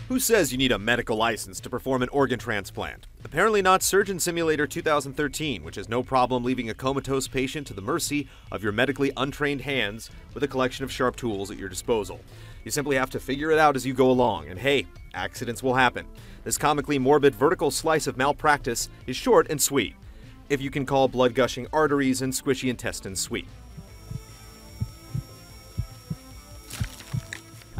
Who says you need a medical license to perform an organ transplant? Apparently not Sugeon Simulator 2013, which has no problem leaving a comatose patient to the mercy of your medically untrained hands with a collection of sharp tools at your disposal. You simply have to figure it out as you go along, and hey, accidents will happen. This comically morbid vertical slice of malpractice is short and sweet, if you can call blood-gushing arteries and squishy intestines sweet.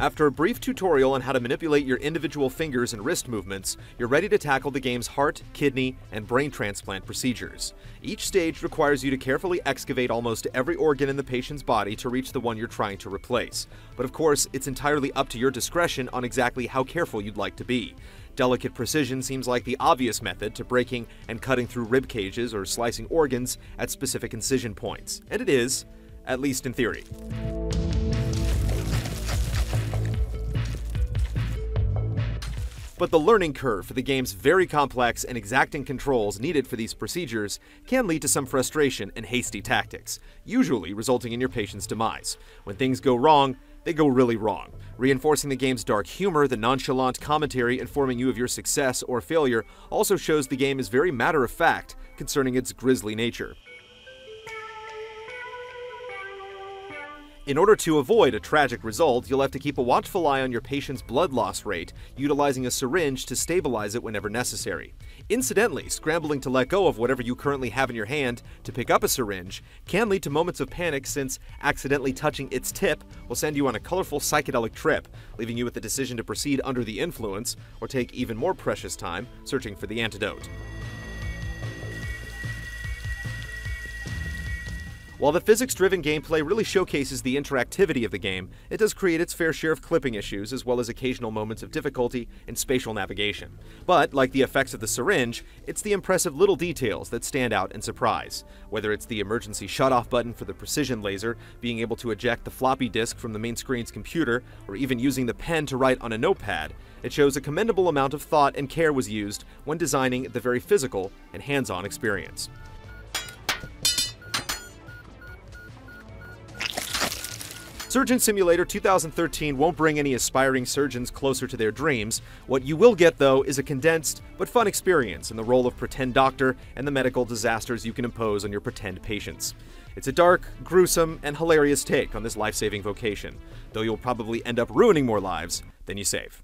After a brief tutorial on how to manipulate your individual fingers and wrist movements, you're ready to tackle the game's heart, kidney, and brain transplant procedures. Each stage requires you to carefully excavate almost every organ in the patient's body to reach the one you're trying to replace. But of course, it's entirely up to your discretion on exactly how careful you'd like to be. Delicate precision seems like the obvious method to breaking and cutting through rib cages or slicing organs at specific incision points. And it is, at least in theory. But the learning curve for the game's very complex and exacting controls needed for these procedures can lead to some frustration and hasty tactics, usually resulting in your patient's demise. When things go wrong, they go really wrong. Reinforcing the game's dark humor, the nonchalant commentary informing you of your success or failure also shows the game is very matter-of-fact concerning its grisly nature. In order to avoid a tragic result, you'll have to keep a watchful eye on your patient's blood loss rate, utilizing a syringe to stabilize it whenever necessary. Incidentally, scrambling to let go of whatever you currently have in your hand to pick up a syringe can lead to moments of panic, since accidentally touching its tip will send you on a colorful psychedelic trip, leaving you with the decision to proceed under the influence or take even more precious time searching for the antidote. While the physics-driven gameplay really showcases the interactivity of the game, it does create its fair share of clipping issues, as well as occasional moments of difficulty in spatial navigation. But, like the effects of the syringe, it's the impressive little details that stand out and surprise. Whether it's the emergency shut-off button for the precision laser, being able to eject the floppy disk from the main screen's computer, or even using the pen to write on a notepad, it shows a commendable amount of thought and care was used when designing the very physical and hands-on experience. Sugeon Simulator 2013 won't bring any aspiring surgeons closer to their dreams. What you will get, though, is a condensed but fun experience in the role of pretend doctor and the medical disasters you can impose on your pretend patients. It's a dark, gruesome, and hilarious take on this life-saving vocation, though you'll probably end up ruining more lives than you save.